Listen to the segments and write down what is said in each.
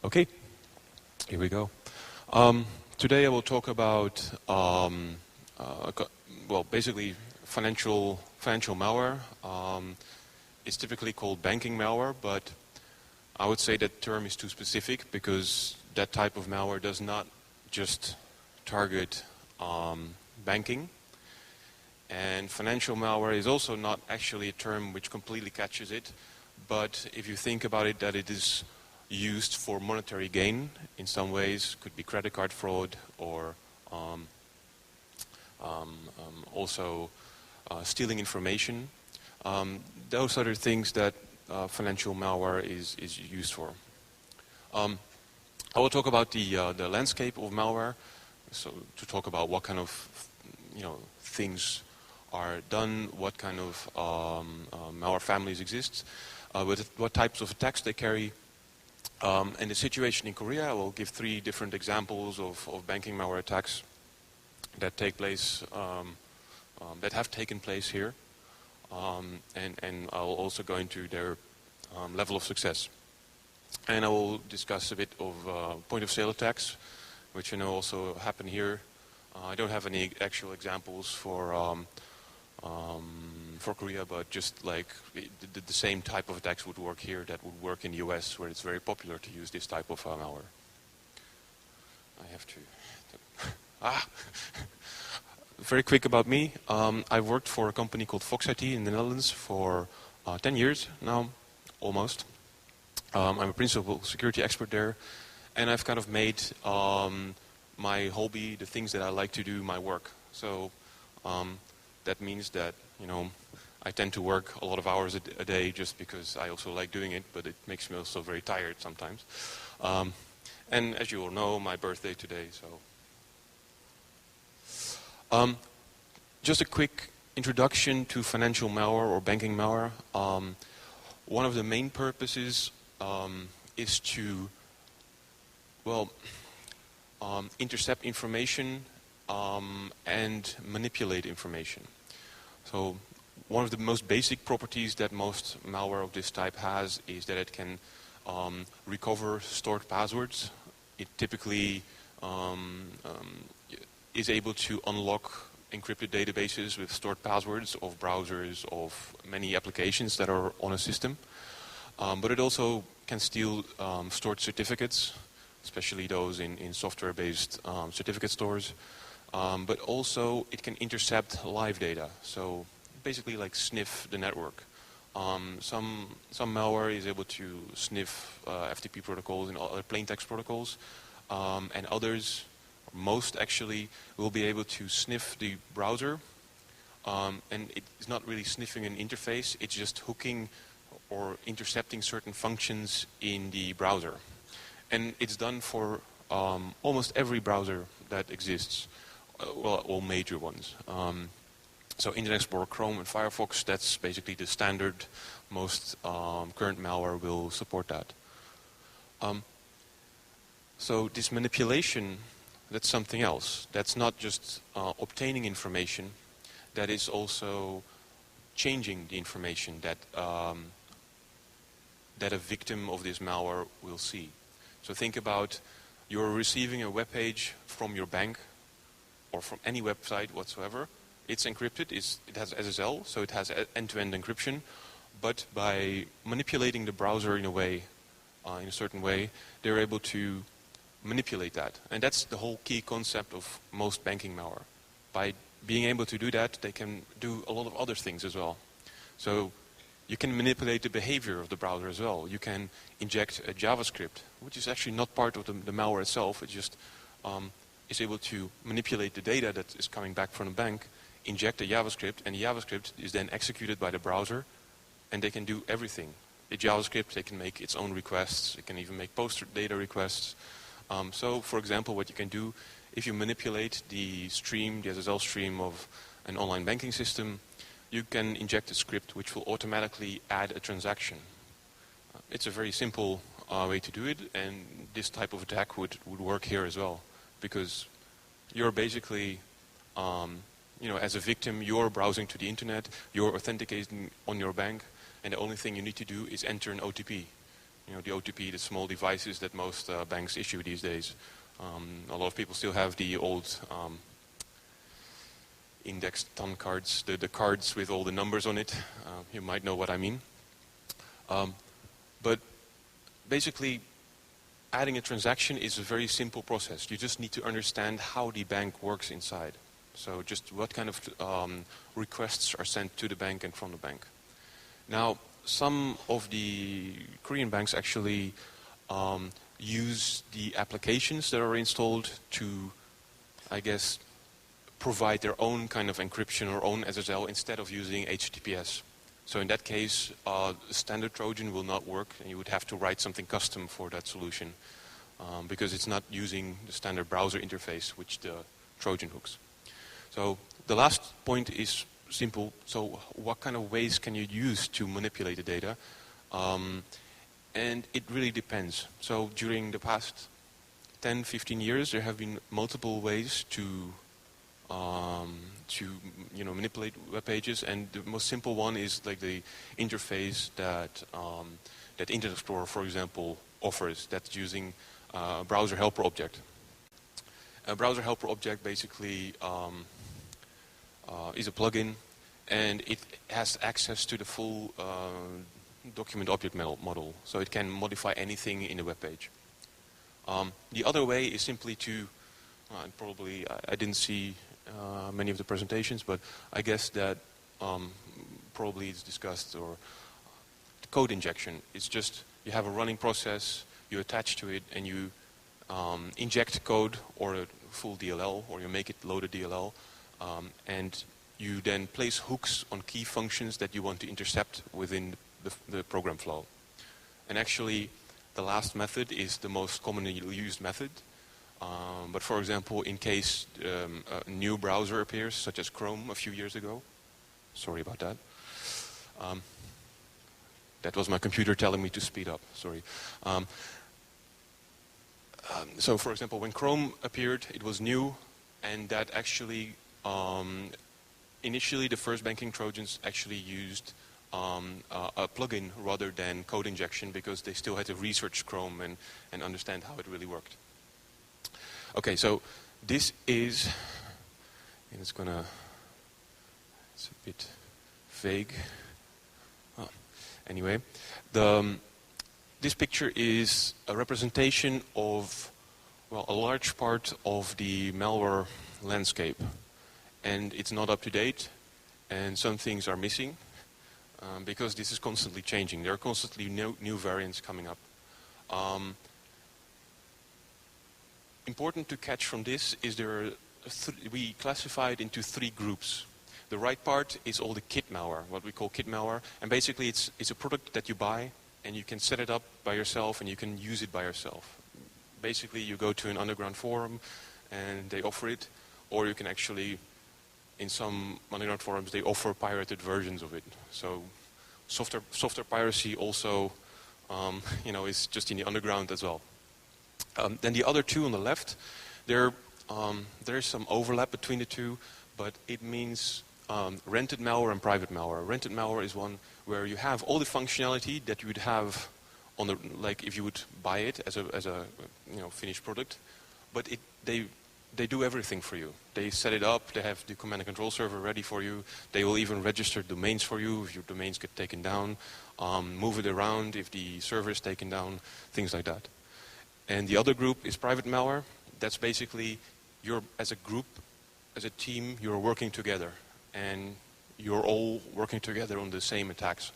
Okay, here we go. Today I will talk about, basically financial malware. It's typically called banking malware, but I would say that term is too specific because that type of malware does not just target banking. And financial malware is also not actually a term which completely catches it, but if you think about it, that it is used for monetary gain in some ways, could be credit card fraud or also stealing information. Those are the things that financial malware is used for. I will talk about the landscape of malware, so to talk about what kind of things are done, what kind of malware families exist, what types of attacks they carry. And the situation in Korea, I will give 3 different examples of banking malware attacks that take place, that have taken place here, and I'll also go into their level of success. And I will discuss a bit of point-of-sale attacks, which I know also happen here. I don't have any actual examples for Korea, but just like the same type of attacks would work here that would work in the US, where it's very popular to use this type of malware. I have to... Very quick about me. I've worked for a company called Fox IT in the Netherlands for 10 years now, almost. I'm a principal security expert there, and I've kind of made my hobby, the things that I like to do, my work. So that means that, I tend to work a lot of hours a day just because I also like doing it, but it makes me also very tired sometimes. And as you all know, my birthday today, so... just a quick introduction to financial malware or banking malware. One of the main purposes is to, intercept information and manipulate information. So one of the most basic properties that most malware of this type has is that it can recover stored passwords. It typically is able to unlock encrypted databases with stored passwords of browsers, of many applications that are on a system. But it also can steal stored certificates, especially those in software-based certificate stores. But also it can intercept live data, so basically like sniff the network. Some malware is able to sniff FTP protocols and other plaintext protocols, and others, most actually, will be able to sniff the browser, and it's not really sniffing an interface, it's just hooking or intercepting certain functions in the browser. And it's done for almost every browser that exists, all major ones. So Internet Explorer, Chrome, and Firefox, that's basically the standard. Most current malware will support that. So this manipulation, that's something else. That's not just obtaining information, that is also changing the information that that a victim of this malware will see. So think about you're receiving a web page from your bank or from any website whatsoever. It's encrypted, it has SSL, so it has end-to-end encryption. But by manipulating the browser in a way, in a certain way, they're able to manipulate that. And that's the whole key concept of most banking malware. By being able to do that, they can do a lot of other things as well. So you can manipulate the behavior of the browser as well. You can inject a JavaScript, which is actually not part of the malware itself. It just is able to manipulate the data that is coming back from the bank, inject a JavaScript, and the JavaScript is then executed by the browser, and they can do everything. The JavaScript, they can make its own requests. It can even make post data requests. So, for example, what you can do, if you manipulate the stream, the SSL stream of an online banking system, you can inject a script which will automatically add a transaction. It's a very simple way to do it, and this type of attack would work here as well, because you're basically, as a victim, you're browsing to the internet, you're authenticating on your bank, and the only thing you need to do is enter an OTP. the OTP, the small devices that most banks issue these days. A lot of people still have the old indexed TAN cards, the cards with all the numbers on it. You might know what I mean. But basically, adding a transaction is a very simple process. You just need to understand how the bank works inside. So just what kind of requests are sent to the bank and from the bank. Now, some of the Korean banks actually use the applications that are installed to, I guess, provide their own kind of encryption or own SSL instead of using HTTPS. So in that case, standard Trojan will not work, and you would have to write something custom for that solution because it's not using the standard browser interface, which the Trojan hooks. So the last point is simple. So what kind of ways can you use to manipulate the data? And it really depends. So during the past 10, 15 years, there have been multiple ways to manipulate web pages, and the most simple one is like the interface that Internet Explorer, for example, offers. That's using a browser helper object. A browser helper object basically is a plugin, and it has access to the full document object model, so it can modify anything in the web page. The other way is simply to, probably I didn't see many of the presentations, but I guess that probably it's discussed, or the code injection. It's just you have a running process, you attach to it, and you inject code or a full DLL, or you make it loaded DLL, and you then place hooks on key functions that you want to intercept within the program flow. And actually, the last method is the most commonly used method. But for example, in case a new browser appears, such as Chrome a few years ago, sorry about that. That was my computer telling me to speed up, sorry. So for example, when Chrome appeared, it was new, and that actually, initially the first banking Trojans actually used a plugin rather than code injection, because they still had to research Chrome and understand how it really worked. Okay, so this is, and it's a bit vague. Oh, anyway, this picture is a representation of, well, a large part of the malware landscape. And it's not up to date, and some things are missing, because this is constantly changing. There are constantly new variants coming up. Important to catch from this is we classify it into 3 groups. The right part is all the kit malware, what we call kit malware, and basically it's a product that you buy, and you can set it up by yourself, and you can use it by yourself. Basically, you go to an underground forum, and they offer it, or you can actually, in some underground forums, they offer pirated versions of it. So software piracy also, is just in the underground as well. Then the other 2 on the left, there is some overlap between the 2, but it means rented malware and private malware. Rented malware is one where you have all the functionality that you would have on the, like if you would buy it as a finished product, but they do everything for you. They set it up, they have the command and control server ready for you, they will even register domains for you if your domains get taken down, move it around if the server is taken down, things like that. And the other group is private malware. That's basically, you're as a group, as a team, you're working together, and you're all working together on the same attacks.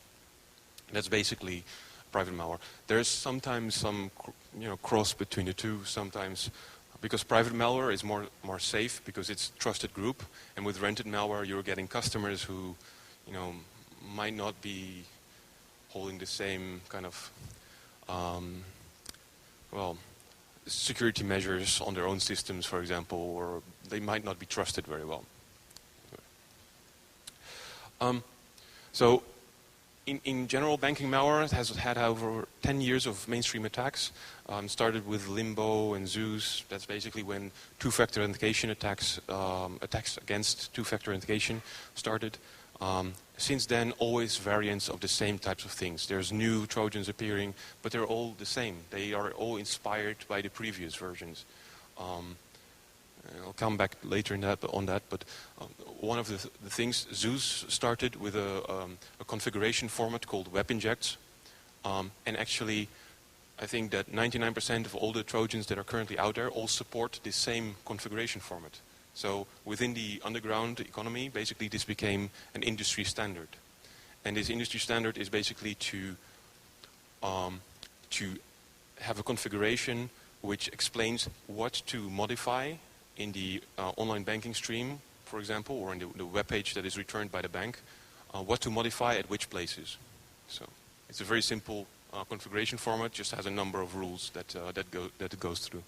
That's basically private malware. There's sometimes some cross between the 2, sometimes, because private malware is more safe because it's a trusted group, and with rented malware you're getting customers who might not be holding the same kind of security measures on their own systems, for example, or they might not be trusted very well. So in general, banking malware has had over 10 years of mainstream attacks. Started with Limbo and Zeus. That's basically when two-factor authentication attacks against two-factor authentication started. since then, always variants of the same types of things. There's new Trojans appearing, but they're all the same. They are all inspired by the previous versions. I'll come back later on that, but one of the things, Zeus started with a configuration format called web injects, and actually I think that 99% of all the Trojans that are currently out there all support this same configuration format. So within the underground economy, basically this became an industry standard. And this industry standard is basically to have a configuration which explains what to modify in the online banking stream, for example, or in the web page that is returned by the bank, what to modify at which places. So it's a very simple configuration format, just has a number of rules that it goes through.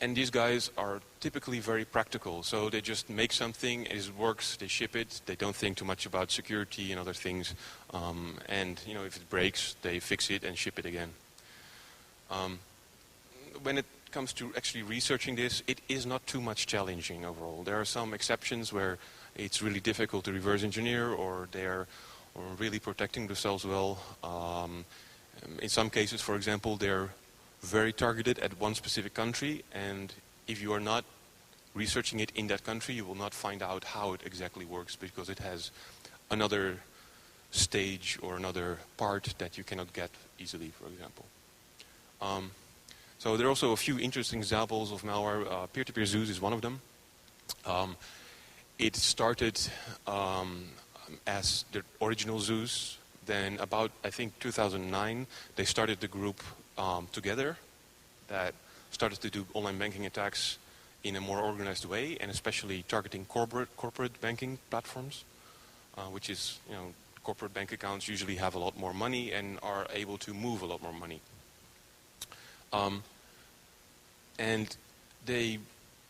And these guys are typically very practical, so they just make something, it works, they ship it, they don't think too much about security and other things, and if it breaks, they fix it and ship it again. When it comes to actually researching this, it is not too much challenging overall. There are some exceptions where it's really difficult to reverse engineer, or they're really protecting themselves well. In some cases, for example, they're very targeted at one specific country, and if you are not researching it in that country, you will not find out how it exactly works, because it has another stage or another part that you cannot get easily, for example. So there are also a few interesting examples of malware. Peer-to-peer Zeus is one of them. It started as the original Zeus. Then about, I think, 2009, they started the group together that started to do online banking attacks in a more organized way, and especially targeting corporate banking platforms, which is, corporate bank accounts usually have a lot more money and are able to move a lot more money. And they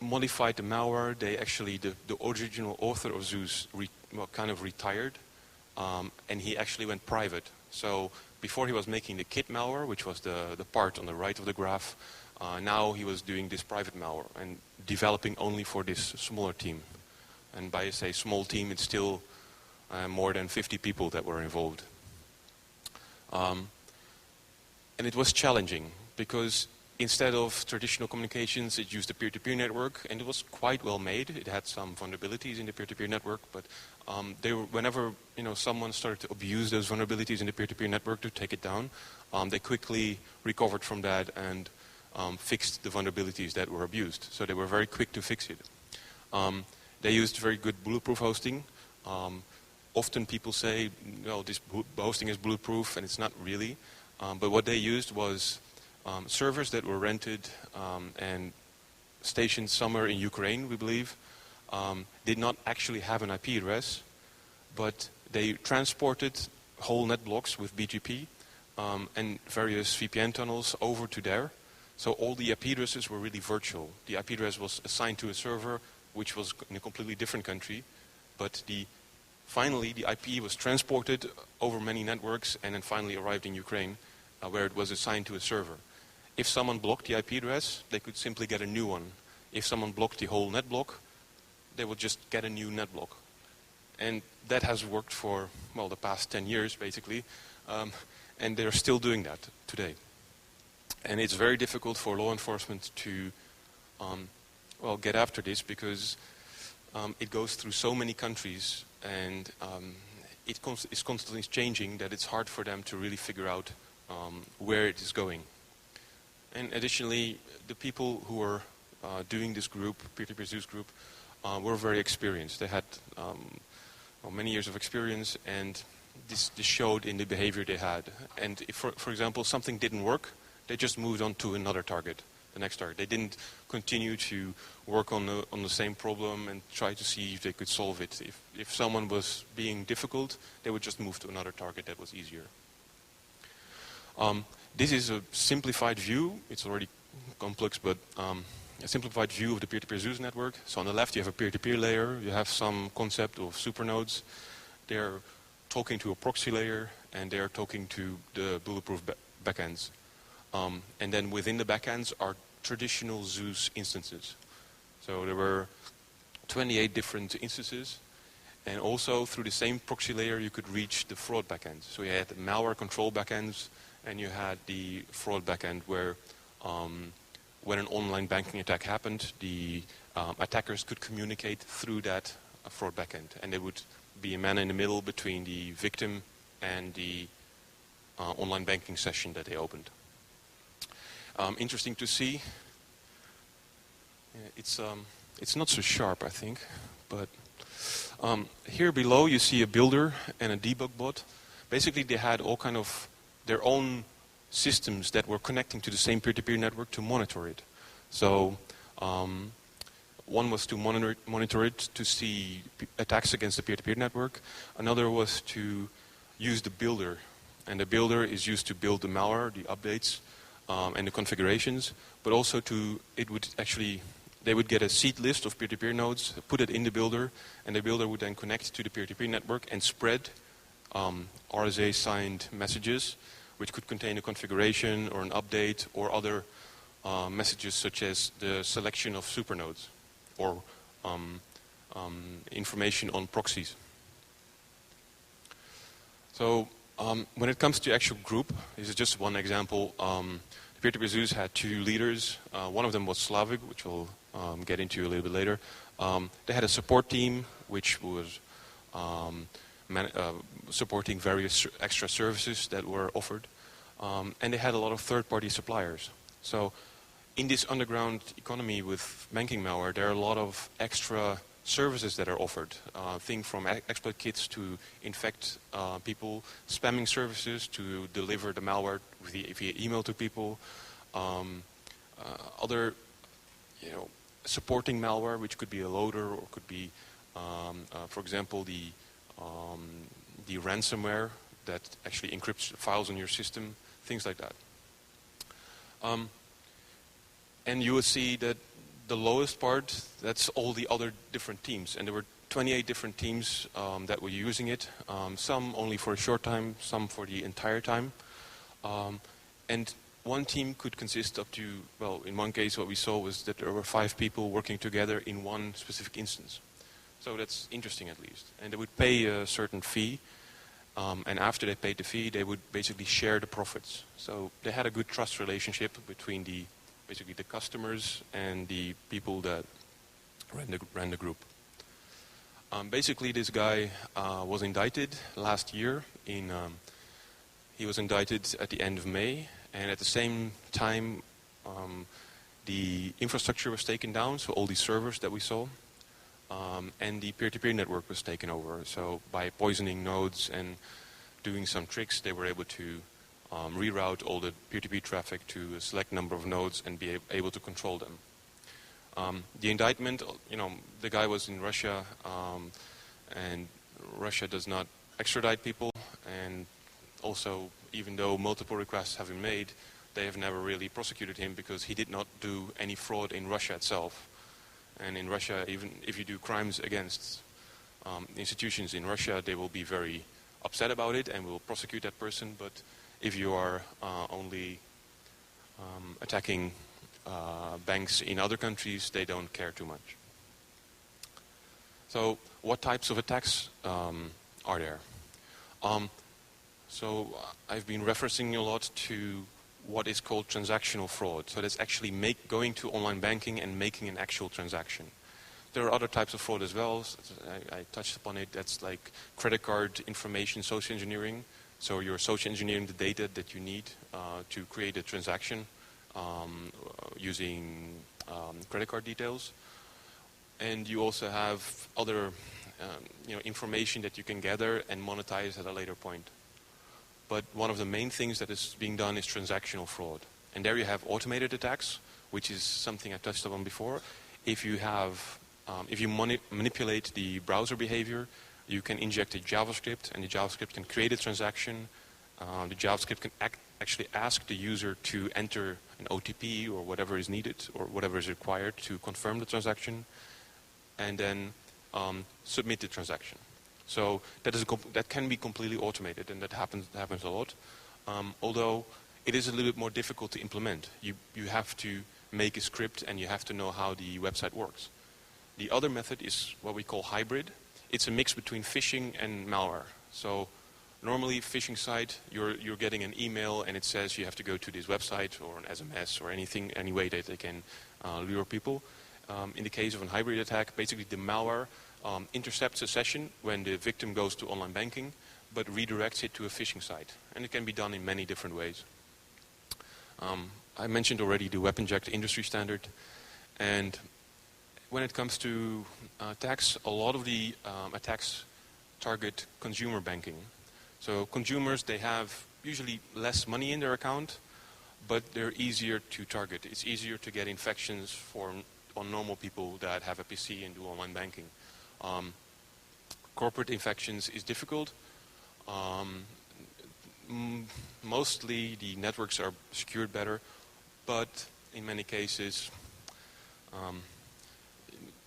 modified the malware. They actually, the original author of Zeus kind of retired, and he actually went private. So before he was making the kit malware, which was the part on the right of the graph, now he was doing this private malware and developing only for this smaller team. And by, say, small team, it's still more than 50 people that were involved. And it was challenging because instead of traditional communications, it used a peer-to-peer network, and it was quite well made. It had some vulnerabilities in the peer-to-peer network, but whenever someone started to abuse those vulnerabilities in the peer-to-peer network to take it down, they quickly recovered from that and fixed the vulnerabilities that were abused. So they were very quick to fix it. They used very good bulletproof hosting. Often people say, this hosting is bulletproof, and it's not really. But what they used was servers that were rented and stationed somewhere in Ukraine, we believe, did not actually have an IP address, but they transported whole net blocks with BGP and various VPN tunnels over to there. So all the IP addresses were really virtual. The IP address was assigned to a server which was in a completely different country, but finally the IP was transported over many networks and then finally arrived in Ukraine, where it was assigned to a server. If someone blocked the IP address, they could simply get a new one. If someone blocked the whole net block, they would just get a new net block. And that has worked for, the past 10 years, basically. And they're still doing that today. And it's very difficult for law enforcement to, get after this, because it goes through so many countries, and it's constantly changing, that it's hard for them to really figure out where it is going. And additionally, the people who were doing this group, peer-to-peer Zeus group, were very experienced. They had many years of experience, and this showed in the behavior they had. And if, for example, something didn't work, they just moved on to another target, the next target. They didn't continue to work on the same problem and try to see if they could solve it. If someone was being difficult, they would just move to another target that was easier. This is a simplified view. It's already complex, but a simplified view of the peer-to-peer Zeus network. So on the left, you have a peer-to-peer layer. You have some concept of supernodes. They're talking to a proxy layer, and they're talking to the bulletproof backends. And then within the backends are traditional Zeus instances. So there were 28 different instances, And also through the same proxy layer, you could reach the fraud backend. So you had malware control backends, and you had the fraud backend where when an online banking attack happened, the attackers could communicate through that fraud backend. And there would be a man in the middle between the victim and the online banking session that they opened. Interesting to see. It's not so sharp, I think, but here below you see a builder and a debug bot. Basically, they had all kind of their own systems that were connecting to the same peer-to-peer network to monitor it. So one was to monitor it to see attacks against the peer-to-peer network. Another was to use the builder, and the builder is used to build the malware, the updates, and the configurations, but also they would get a seed list of peer-to-peer nodes, put it in the builder, and the builder would then connect to the peer-to-peer network and spread RSA-signed messages, which could contain a configuration or an update or other messages such as the selection of supernodes or information on proxies. So when it comes to actual group, this is just one example. The peer-to-peer Zeus had two leaders. One of them was Slavic, which we'll get into a little bit later. They had a support team, which was supporting various extra services that were offered. And they had a lot of third-party suppliers. So in this underground economy with banking malware, there are a lot of extra services that are offered. Things from exploit kits to infect people, spamming services to deliver the malware via email to people, other, supporting malware, which could be a loader or could be, for example, the ransomware that actually encrypts files on your system, things like that. And you will see that the lowest part, that's all the other different teams. And there were 28 different teams that were using it, some only for a short time, some for the entire time. And one team could consist up to, well, in one case what we saw was that there were 5 people working together in one specific instance. So that's interesting at least. And they would pay a certain fee, and after they paid the fee, they would basically share the profits. So they had a good trust relationship between basically the customers and the people that ran the group. Basically, this guy was indicted last year. He was indicted at the end of May, and at the same time, the infrastructure was taken down, so all these servers that we saw, and the peer-to-peer network was taken over. So by poisoning nodes and doing some tricks, they were able to reroute all the peer-to-peer traffic to a select number of nodes and be able to control them. The indictment, the guy was in Russia, and Russia does not extradite people, and also, even though multiple requests have been made, they have never really prosecuted him because he did not do any fraud in Russia itself. And in Russia, even if you do crimes against institutions in Russia, they will be very upset about it and will prosecute that person. But if you are only attacking banks in other countries, they don't care too much. So what types of attacks are there? So I've been referencing a lot to what is called transactional fraud. So that's actually going to online banking and making an actual transaction. There are other types of fraud as well. I touched upon it. That's like credit card information social engineering. So you're social engineering the data that you need to create a transaction using credit card details. And you also have other information that you can gather and monetize at a later point. But one of the main things that is being done is transactional fraud. And there you have automated attacks, which is something I touched upon before. If you manipulate the browser behavior, you can inject a JavaScript, and the JavaScript can create a transaction. The JavaScript can actually ask the user to enter an OTP or whatever is needed or whatever is required to confirm the transaction, and then submit the transaction. So that can be completely automated, and that happens a lot. Although it is a little bit more difficult to implement. You have to make a script, and you have to know how the website works. The other method is what we call hybrid. it's a mix between phishing and malware. So normally phishing site, you're getting an email and it says you have to go to this website or an SMS or anything, any way that they can lure people. In the case of a hybrid attack, basically the malware intercepts a session when the victim goes to online banking, but redirects it to a phishing site. And it can be done in many different ways. I mentioned already the WebInject industry standard. And when it comes to attacks, a lot of the attacks target consumer banking. So consumers, they have usually less money in their account, but they're easier to target. It's easier to get infections on normal people that have a PC and do online banking. Corporate infections is difficult. Mostly the networks are secured better, but in many cases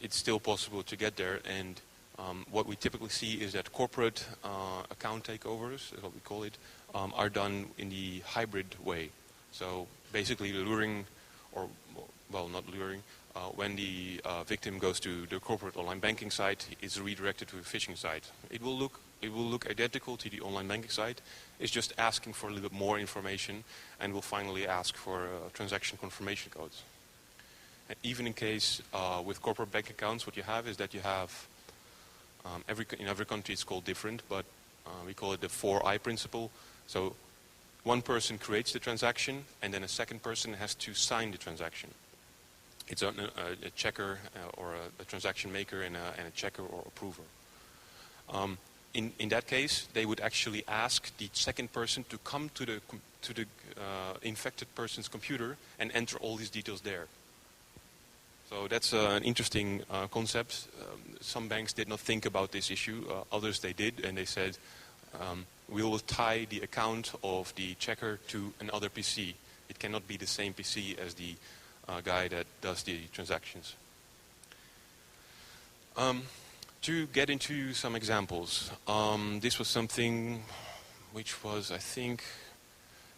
it's still possible to get there. And what we typically see is that corporate account takeovers, is what we call it, are done in the hybrid way. So basically luring, or well, not luring, when the victim goes to the corporate online banking site, it's redirected to a phishing site. It will look identical to the online banking site. It's just asking for a little bit more information, and will finally ask for transaction confirmation codes. And even in case with corporate bank accounts, what you have is that you have in every country it's called different, but we call it the 4I principle. So one person creates the transaction, and then a second person has to sign the transaction. It's a checker or a transaction maker and a checker or approver. In that case, they would actually ask the second person to come to the infected person's computer and enter all these details there. So that's an interesting concept. Some banks did not think about this issue. Others they did, and they said, we will tie the account of the checker to another PC. It cannot be the same PC as the guy that does the transactions. To get into some examples, this was something which was, I think,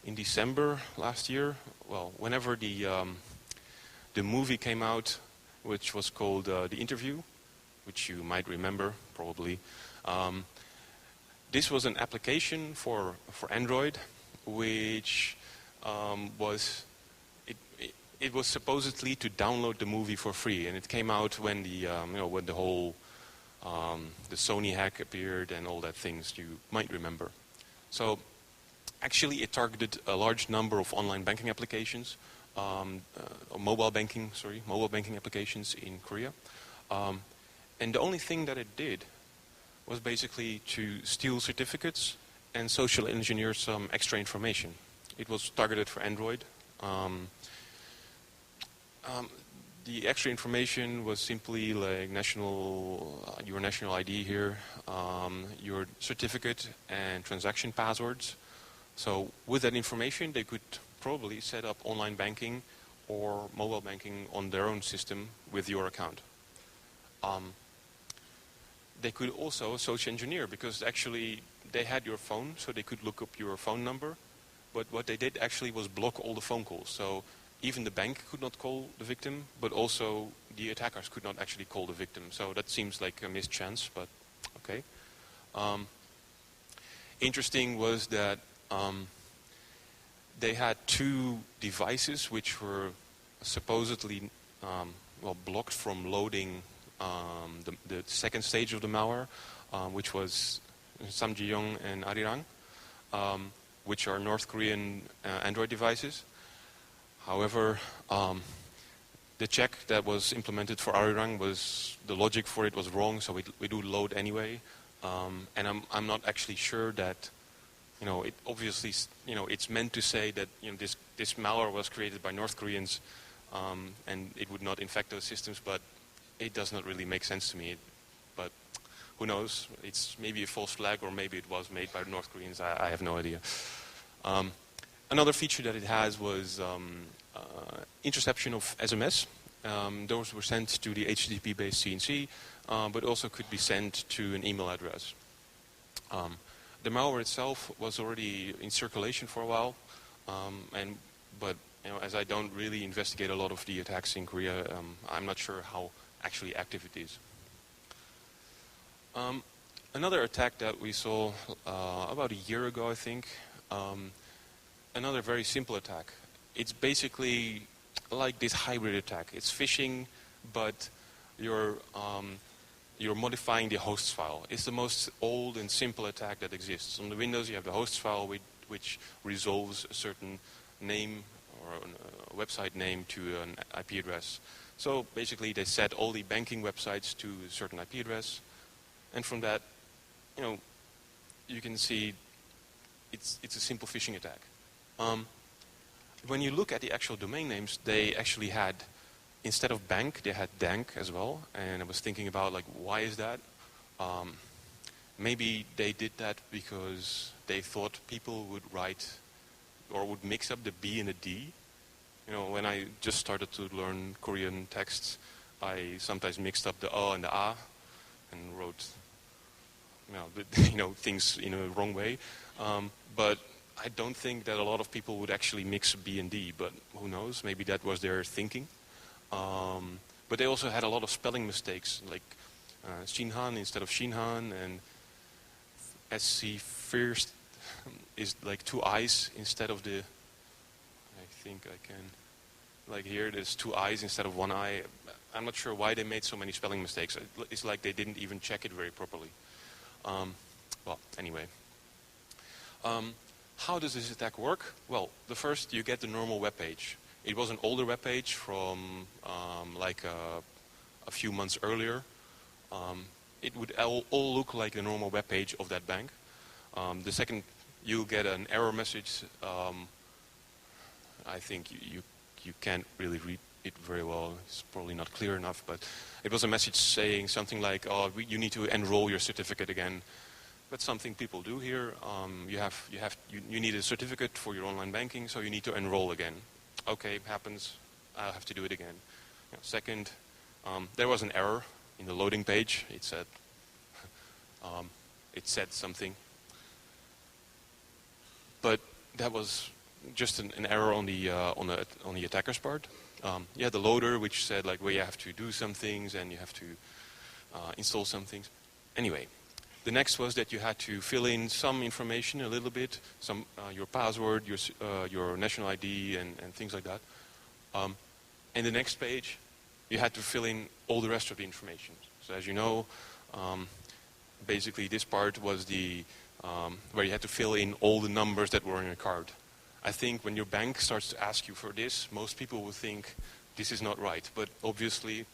in December last year. Well, whenever the movie came out, which was called The Interview, which you might remember probably. This was an application for Android, which it was supposedly to download the movie for free, and it came out when when the whole the Sony hack appeared and all that things you might remember. So actually it targeted a large number of online banking applications, mobile banking applications in Korea. And the only thing that it did was basically to steal certificates and social engineer some extra information. It was targeted for Android. The extra information was simply like your national ID here, your certificate and transaction passwords. So with that information, they could probably set up online banking or mobile banking on their own system with your account. They could also social engineer, because actually they had your phone, so they could look up your phone number. But what they did actually was block all the phone calls. So even the bank could not call the victim, but also the attackers could not actually call the victim. So that seems like a missed chance, but okay. Interesting was that they had two devices which were supposedly blocked from loading the second stage of the malware, which was Samjeong and Arirang, which are North Korean Android devices. However, the check that was implemented for Arirang the logic for it was wrong, so we do load anyway. And I'm not actually sure that, it obviously, it's meant to say that, this malware was created by North Koreans, and it would not infect those systems, but it does not really make sense to me. But who knows? It's maybe a false flag, or maybe it was made by North Koreans. I have no idea. Another feature that it has was interception of SMS. Those were sent to the HTTP-based CNC, but also could be sent to an email address. The malware itself was already in circulation for a while, but as I don't really investigate a lot of the attacks in Korea, I'm not sure how actually active it is. Another attack that we saw about a year ago, I think, another very simple attack. It's basically like this hybrid attack. It's phishing, but you're modifying the host file. It's the most old and simple attack that exists. On the Windows, you have the host file which resolves a certain name or a website name to an IP address. So basically, they set all the banking websites to a certain IP address, and from that, you can see it's a simple phishing attack. When you look at the actual domain names, they actually had, instead of bank, they had dank as well. And I was thinking about, like, why is that? Maybe they did that because they thought people would write or would mix up the B and the D. When I just started to learn Korean texts, I sometimes mixed up the O and the A and wrote things in a wrong way. But I don't think that a lot of people would actually mix B and D, but who knows? Maybe that was their thinking. But they also had a lot of spelling mistakes, like Shinhan instead of Shinhan, and SC first is like 2 I's instead of the, I think I can, like here there's 2 I's instead of 1 I. I'm not sure why they made so many spelling mistakes. It's like they didn't even check it very properly. Well, anyway. How does this attack work? Well, the first, you get the normal web page. It was an older web page from like a few months earlier. It would all look like the normal web page of that bank. The second, you get an error message. I think you can't really read it very well. It's probably not clear enough, but it was a message saying something like, "Oh, you need to enroll your certificate again." That's something people do here. You need a certificate for your online banking, so you need to enroll again. Okay, happens. I'll have to do it again. Second, there was an error in the loading page. It said something, but that was just an error on the attacker's part. You had the loader which said like, well, you have to do some things and you have to install some things. Anyway, the next was that you had to fill in some information a little bit, your password, your national ID, and things like that. And the next page, you had to fill in all the rest of the information. So as you know, basically this part was the where you had to fill in all the numbers that were in your card. I think when your bank starts to ask you for this, most people will think this is not right. But obviously,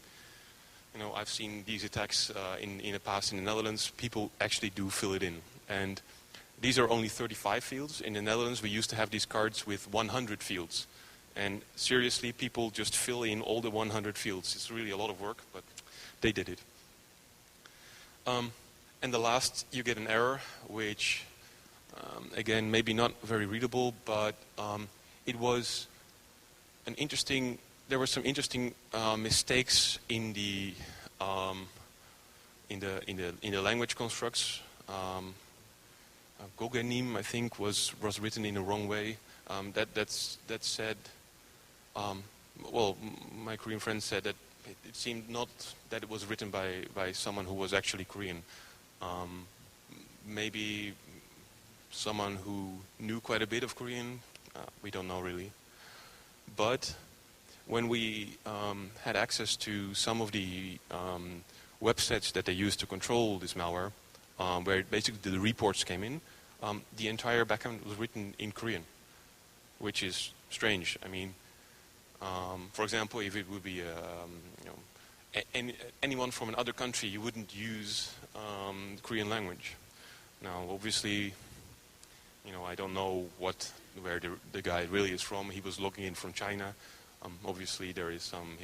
I've seen these attacks in the past in the Netherlands. People actually do fill it in. And these are only 35 fields. In the Netherlands, we used to have these cards with 100 fields. And seriously, people just fill in all the 100 fields. It's really a lot of work, but they did it. And the last, you get an error, which, again, maybe not very readable, but it was an interesting. There were some interesting mistakes in the language constructs. Gogenim, I think, was written in the wrong way. That said, well, my Korean friend said that it seemed not that it was written by someone who was actually Korean. Maybe someone who knew quite a bit of Korean. We don't know really. But when we had access to some of the websites that they used to control this malware, where basically the reports came in, the entire backend was written in Korean, which is strange. I mean, for example, if it would be anyone from another country, you wouldn't use the Korean language. Now, obviously, I don't know where the guy really is from. He was logging in from China. Obviously, there is some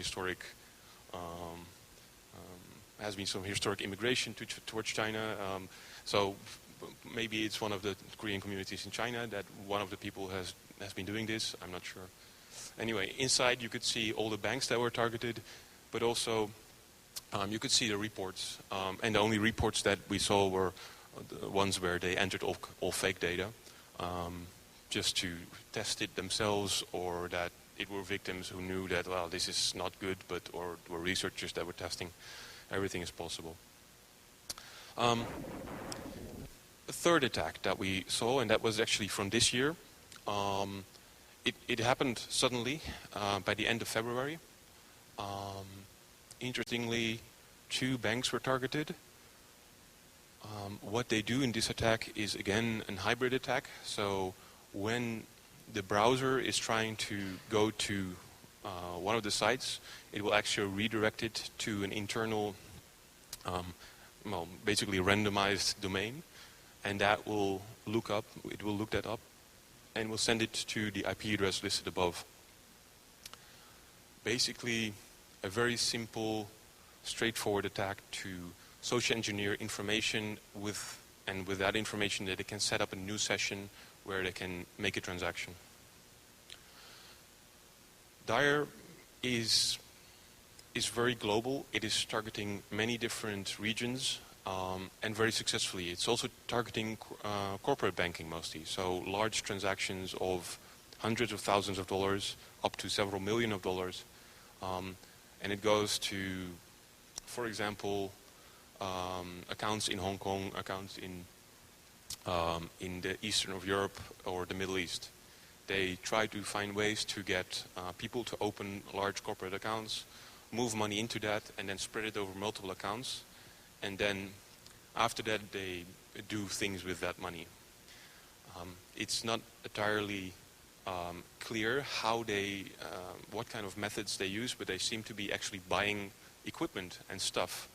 has been some historic immigration towards China. So maybe it's one of the Korean communities in China that one of the people has been doing this. I'm not sure. Anyway, inside you could see all the banks that were targeted, but also you could see the reports. And the only reports that we saw were the ones where they entered all fake data, just to test it themselves, or that it were victims who knew that, well, this is not good, or were researchers that were testing. Everything is possible. A third attack that we saw, and that was actually from this year, it happened suddenly by the end of February. Interestingly, 2 banks were targeted. What they do in this attack is, again, a hybrid attack. So when the browser is trying to go to one of the sites, it will actually redirect it to an internal, basically randomized domain, and that will look that up, and will send it to the IP address listed above. Basically, a very simple, straightforward attack to social engineer information with that information that they can set up a new session where they can make a transaction. Dire is very global. It is targeting many different regions and very successfully. It's also targeting corporate banking mostly, so large transactions of hundreds of thousands of dollars up to several million of dollars. And it goes to, for example, accounts in Hong Kong, accounts in the eastern of Europe or the Middle East. They try to find ways to get people to open large corporate accounts, move money into that, and then spread it over multiple accounts. And then after that, they do things with that money. It's not entirely clear how what kind of methods they use, but they seem to be actually buying equipment and stuff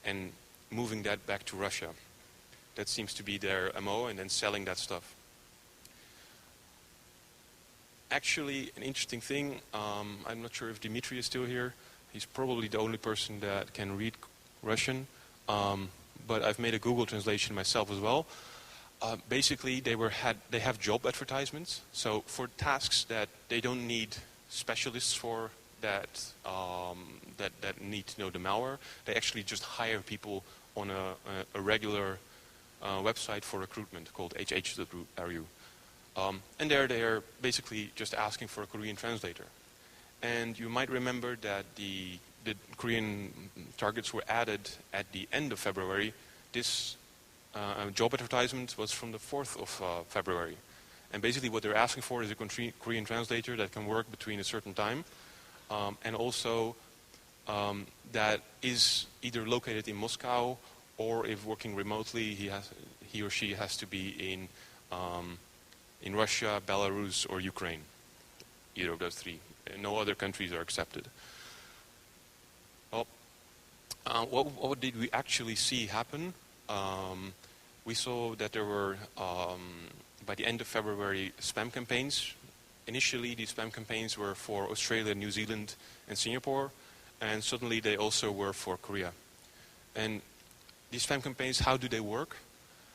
and moving that back to Russia. That seems to be their MO, and then selling that stuff. Actually, an interesting thing, I'm not sure if Dimitri is still here. He's probably the only person that can read Russian, but I've made a Google translation myself as well. Basically, they have job advertisements. So for tasks that they don't need specialists for, that need to know the malware, they actually just hire people on a regular website for recruitment called HH.ru. And there they are basically just asking for a Korean translator. And you might remember that the Korean targets were added at the end of February. This job advertisement was from the 4th of February. And basically what they're asking for is a Korean translator that can work between a certain time, and also that is either located in Moscow, or if working remotely, he or she has to be in Russia, Belarus, or Ukraine. Either of those three. No other countries are accepted. Well, what did we actually see happen? We saw that there were, by the end of February, spam campaigns. Initially, these spam campaigns were for Australia, New Zealand, and Singapore, and suddenly they also were for Korea. And these spam campaigns, how do they work?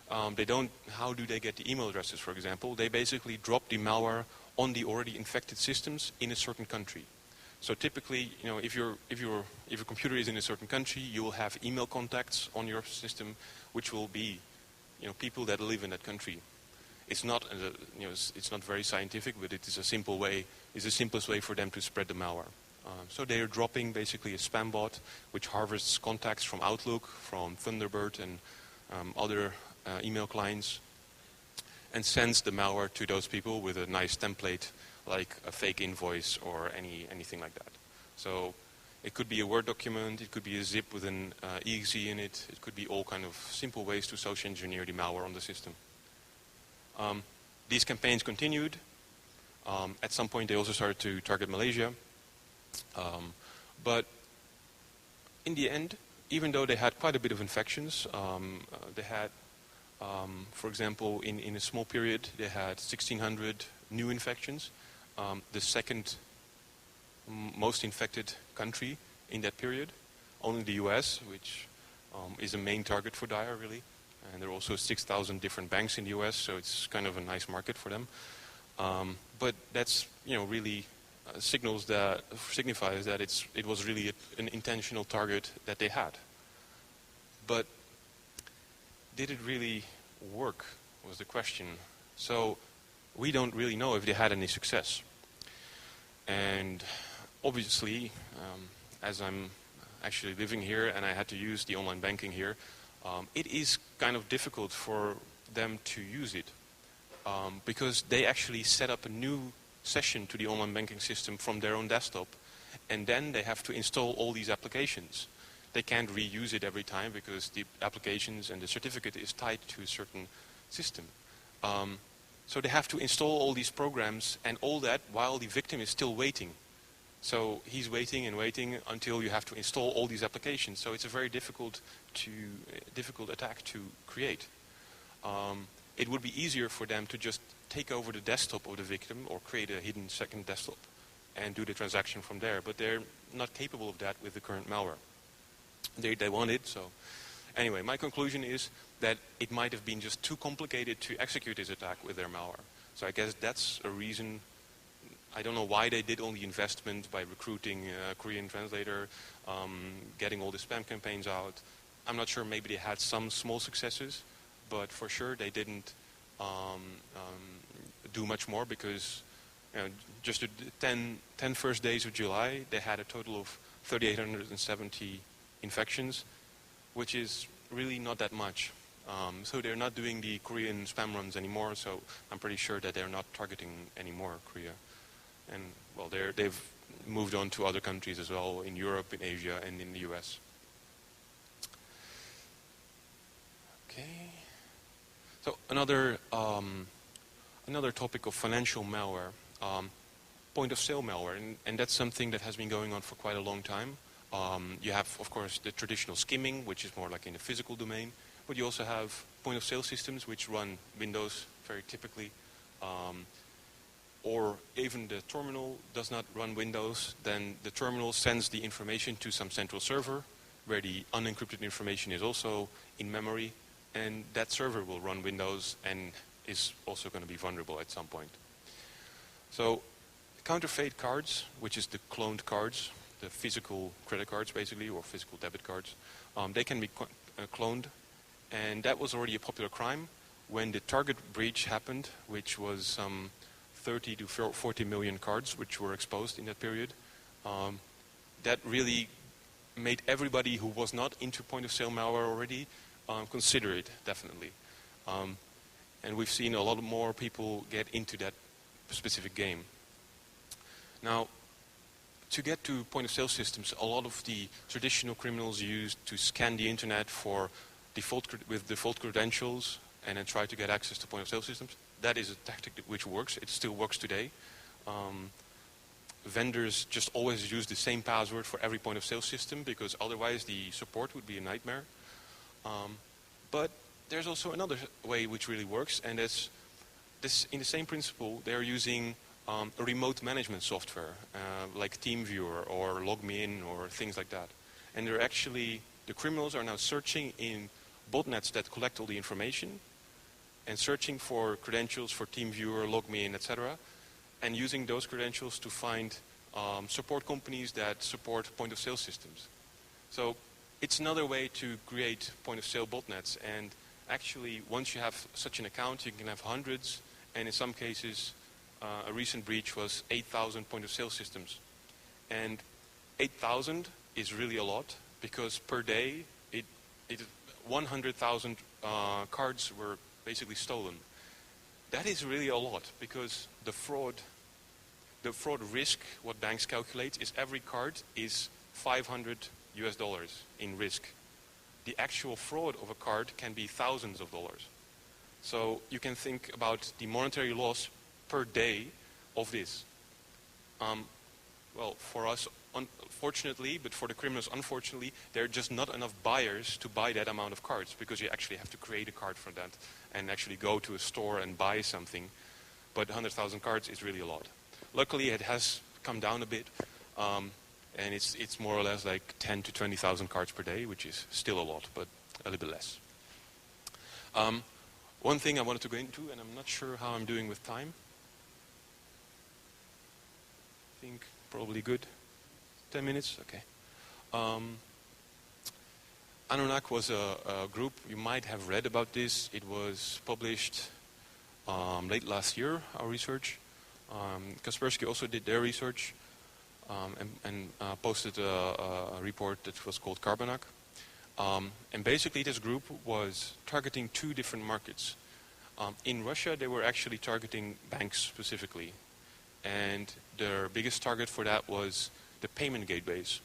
How do they get the email addresses, for example? They basically drop the malware on the already infected systems in a certain country. So typically, if your computer is in a certain country, you will have email contacts on your system, which will be, people that live in that country. It's not, it's not very scientific, but it is a simple way. It's the simplest way for them to spread the malware. So they are dropping basically a spam bot, which harvests contacts from Outlook, from Thunderbird, and other email clients, and sends the malware to those people with a nice template, like a fake invoice or anything like that. So it could be a Word document, it could be a zip with an exe in it, it could be all kind of simple ways to social engineer the malware on the system. These campaigns continued. At some point they also started to target Malaysia. But in the end, even though they had quite a bit of infections, they had, for example, in a small period, they had 1,600 new infections. The second most infected country in that period, only the US, which is a main target for Dire, really. And there are also 6,000 different banks in the US, so it's kind of a nice market for them. But that's, really signifies that it was really an intentional target that they had. But did it really work, was the question. So we don't really know if they had any success. And obviously, as I'm actually living here and I had to use the online banking here, it is kind of difficult for them to use it because they actually set up a new session to the online banking system from their own desktop, and then they have to install all these applications. They can't reuse it every time because the applications and the certificate is tied to a certain system. So they have to install all these programs and all that while the victim is still waiting. So he's waiting and waiting until you have to install all these applications. So it's a very difficult attack to create. It would be easier for them to just take over the desktop of the victim or create a hidden second desktop and do the transaction from there. But they're not capable of that with the current malware. They want it, so... Anyway, my conclusion is that it might have been just too complicated to execute this attack with their malware. So I guess that's a reason. I don't know why they did all the investment by recruiting a Korean translator, getting all the spam campaigns out. I'm not sure, maybe they had some small successes, but for sure they didn't do much more because just the 10 first days of July, they had a total of 3,870 infections, which is really not that much. So they're not doing the Korean spam runs anymore, so I'm pretty sure that they're not targeting anymore Korea. And, well, they've moved on to other countries as well, in Europe, in Asia, and in the US. Okay. So another topic of financial malware, point-of-sale malware, and that's something that has been going on for quite a long time. You have, of course, the traditional skimming, which is more like in the physical domain, but you also have point-of-sale systems which run Windows very typically, or even the terminal does not run Windows. Then the terminal sends the information to some central server where the unencrypted information is also in memory, and that server will run Windows and is also going to be vulnerable at some point. So counterfeit cards, which is the cloned cards, the physical credit cards basically, or physical debit cards, they can be cloned, and that was already a popular crime when the Target breach happened, which was 30 to 40 million cards which were exposed in that period. That really made everybody who was not into point-of-sale malware already consider it, definitely. And we've seen a lot more people get into that specific game. Now, to get to point-of-sale systems, a lot of the traditional criminals used to scan the internet for with default credentials and then try to get access to point-of-sale systems. That is a tactic which works. It still works today. Vendors just always use the same password for every point-of-sale system because otherwise the support would be a nightmare. But there's also another way which really works, and that's this. In the same principle, they're using a remote management software like TeamViewer or LogMeIn or things like that. And they're actually, the criminals are now searching in botnets that collect all the information and searching for credentials for TeamViewer, LogMeIn, etc. and using those credentials to find support companies that support point-of-sale systems. So it's another way to create point-of-sale botnets, and actually once you have such an account you can have hundreds, and in some cases a recent breach was 8,000 point-of-sale systems. And 8,000 is really a lot because per day 100,000 cards were basically stolen. That is really a lot because the fraud risk, what banks calculate, is every card is $500 in risk. The actual fraud of a card can be thousands of dollars. So you can think about the monetary loss per day of this. Well, for us, unfortunately, but for the criminals, unfortunately, there are just not enough buyers to buy that amount of cards because you actually have to create a card for that and actually go to a store and buy something. But 100,000 cards is really a lot. Luckily, it has come down a bit, and it's more or less like 10 to 20,000 cards per day, which is still a lot, but a little bit less. One thing I wanted to go into, and I'm not sure how I'm doing with time. I think probably good. 10 minutes? Okay. Anonak was a group, you might have read about this. It was published late last year, our research. Kaspersky also did their research and posted a report that was called Carbonac. And basically this group was targeting two different markets. In Russia, they were actually targeting banks specifically. And their biggest target for that was the payment gateways.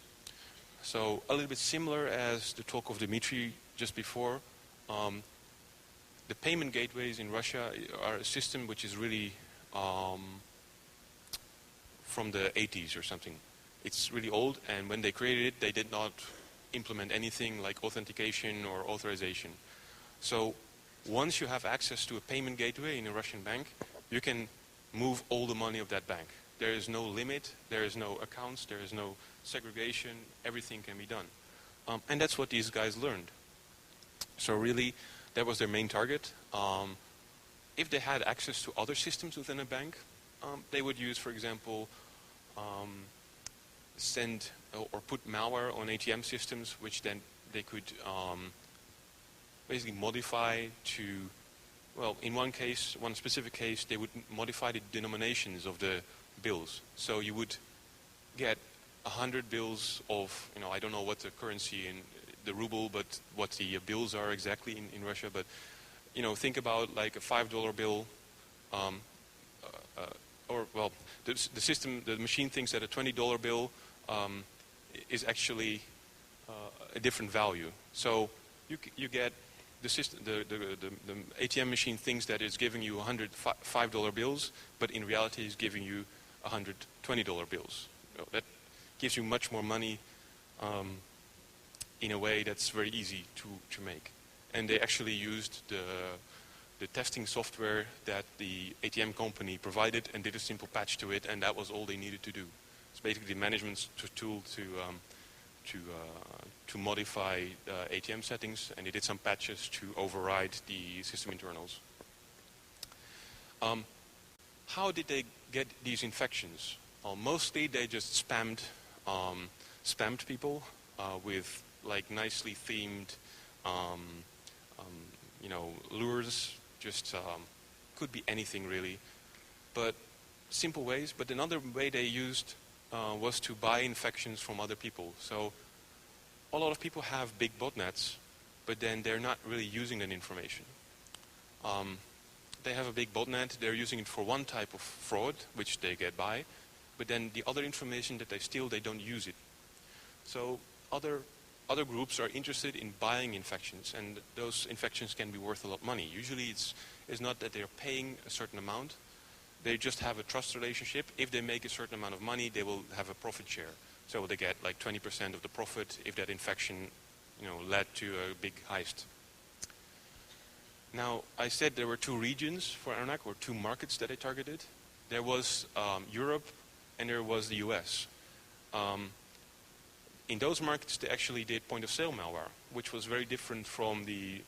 So a little bit similar as the talk of Dmitry just before, the payment gateways in Russia are a system which is really from the 80s or something. It's really old, and when they created it, they did not implement anything like authentication or authorization. So once you have access to a payment gateway in a Russian bank, you can move all the money of that bank. There is no limit, there is no accounts, there is no segregation, everything can be done. And that's what these guys learned. So really, that was their main target. If they had access to other systems within a bank, they would use, for example, send or put malware on ATM systems, which then they could basically modify to, well, in one case, one specific case, they would modify the denominations of the bills. So you would get 100 bills of, I don't know what the currency in the ruble, but what the bills are exactly in Russia. But, think about like a $5 bill, the machine thinks that a $20 bill is actually a different value. So you get the system, the ATM machine thinks that it's giving you 100 $5 bills, but in reality it's giving you 100 $20 bills. That gives you much more money in a way that's very easy to make. And they actually used the testing software that the ATM company provided and did a simple patch to it, and that was all they needed to do. It's basically the management tool to modify ATM settings, and they did some patches to override the system internals. How did they get these infections? Mostly they just spammed people with like nicely themed lures. Just could be anything really, but simple ways. But another way they used was to buy infections from other people. So a lot of people have big botnets, but then they're not really using that information. They have a big botnet, they're using it for one type of fraud, which they get by, but then the other information that they steal, they don't use it. So other groups are interested in buying infections, and those infections can be worth a lot of money. Usually it's not that they're paying a certain amount, they just have a trust relationship. If they make a certain amount of money, they will have a profit share. So they get like 20% of the profit if that infection led to a big heist. Now, I said there were two regions for Aronak, or two markets that they targeted. There was Europe and there was the US. In those markets, they actually did point-of-sale malware, which was very different from the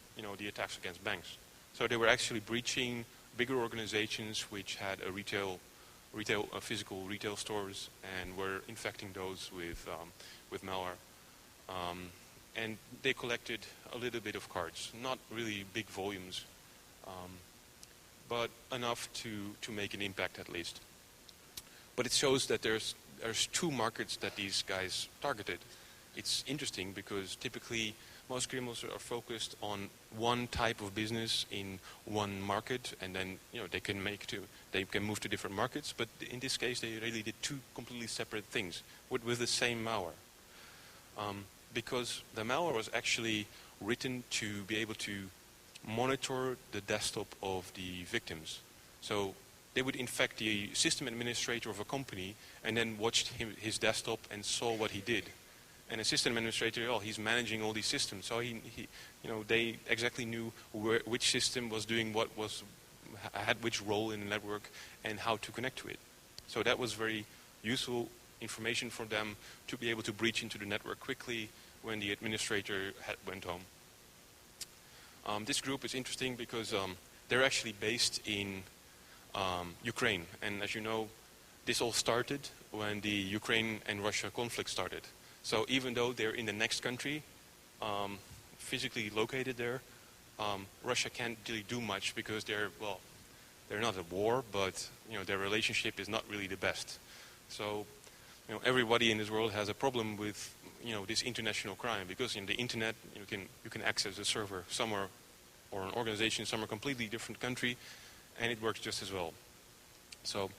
attacks against banks. So they were actually breaching bigger organizations which had a physical retail stores, and were infecting those with malware. And they collected a little bit of cards, not really big volumes, but enough to make an impact at least. But it shows that there's two markets that these guys targeted. It's interesting because typically most criminals are focused on one type of business in one market, and then they can move to different markets. But in this case, they really did two completely separate things with the same malware. Because the malware was actually written to be able to monitor the desktop of the victims. So they would infect the system administrator of a company and then watched his desktop and saw what he did. And a system administrator, he's managing all these systems, so they exactly knew which system was doing what, had which role in the network, and how to connect to it. So that was very useful information for them to be able to breach into the network quickly when the administrator went home. This group is interesting because they're actually based in Ukraine, and as you know, this all started when the Ukraine and Russia conflict started. So even though they're in the next country, physically located there, Russia can't really do much because they're not at war, but their relationship is not really the best. So everybody in this world has a problem with this international crime, because in the internet you can access a server somewhere or an organization in some completely different country, and it works just as well. So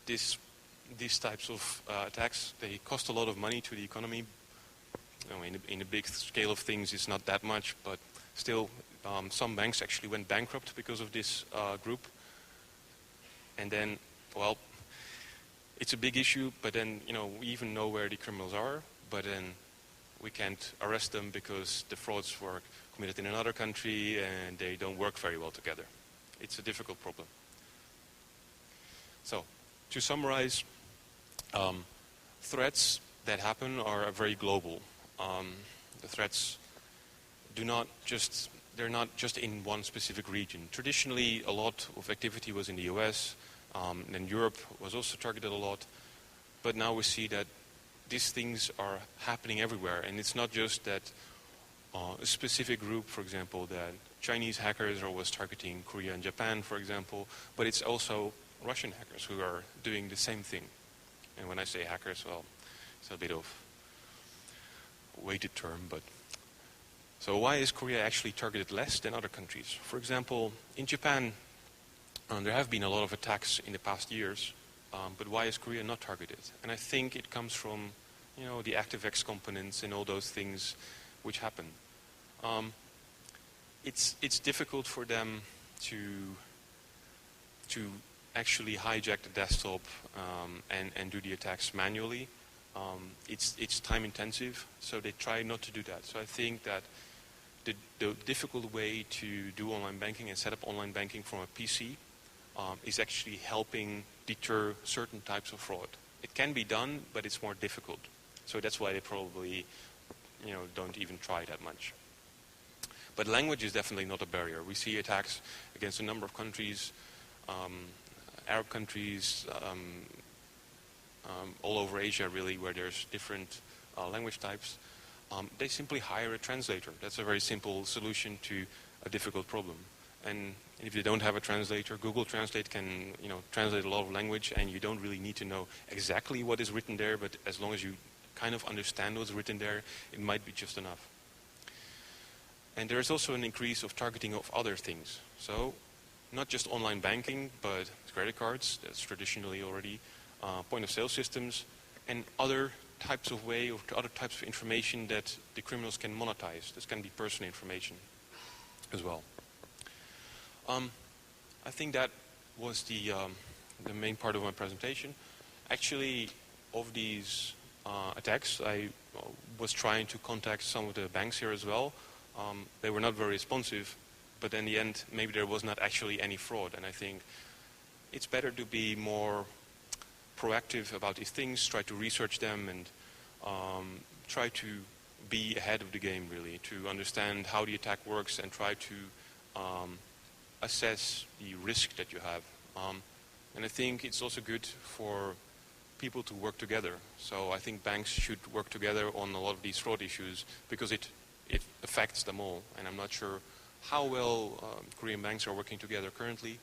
these types of attacks, they cost a lot of money to the economy. In the big scale of things, it's not that much, but still, some banks actually went bankrupt because of this group. And then, well, it's a big issue, but then, we even know where the criminals are, but then we can't arrest them because the frauds were committed in another country and they don't work very well together. It's a difficult problem. So, to summarize, threats that happen are very global. The threats they're not just in one specific region. Traditionally, a lot of activity was in the US, and Europe was also targeted a lot. But now we see that these things are happening everywhere, and it's not just that a specific group, for example, that Chinese hackers are always targeting Korea and Japan, for example, but it's also Russian hackers who are doing the same thing. And when I say hackers, well, it's a bit of a weighted term, but so why is Korea actually targeted less than other countries? For example, in Japan, there have been a lot of attacks in the past years, but why is Korea not targeted? And I think it comes from, the ActiveX components and all those things which happen. It's difficult for them to actually hijack the desktop and do the attacks manually. It's time intensive, so they try not to do that. So I think that the difficult way to do online banking and set up online banking from a PC is actually helping deter certain types of fraud. It can be done, but it's more difficult. So that's why they probably don't even try that much. But language is definitely not a barrier. We see attacks against a number of countries, Arab countries, all over Asia really, where there's different language types. They simply hire a translator. That's a very simple solution to a difficult problem. And if you don't have a translator, Google Translate can translate a lot of language, and you don't really need to know exactly what is written there, but as long as you kind of understand what's written there, it might be just enough. And there is also an increase of targeting of other things. So not just online banking, but credit cards, that's traditionally already point of sale systems, and other types of other types of information that the criminals can monetize. This can be personal information as well. I think that was the main part of my presentation. Actually, of these attacks, I was trying to contact some of the banks here as well. They were not very responsive, but in the end, maybe there was not actually any fraud. And I think it's better to be more proactive about these things, try to research them, and try to be ahead of the game, really, to understand how the attack works and try to assess the risk that you have. And I think it's also good for people to work together. So I think banks should work together on a lot of these fraud issues because it affects them all. And I'm not sure how well Korean banks are working together currently,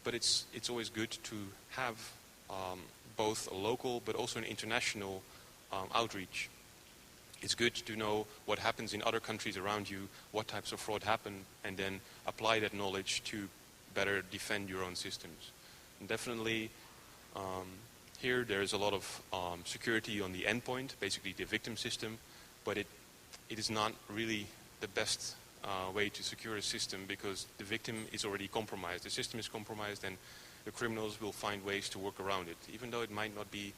but it's always good to have both a local but also an international outreach. It's good to know what happens in other countries around you, what types of fraud happen, and then apply that knowledge to better defend your own systems. And definitely, here there's a lot of security on the endpoint, basically the victim system, but it is not really the best way to secure a system because the victim is already compromised. The system is compromised, and the criminals will find ways to work around it, even though it might not be,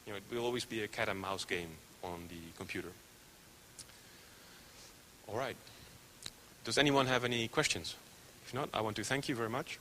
it will always be a cat and mouse game on the computer. All right. Does anyone have any questions? If not, I want to thank you very much.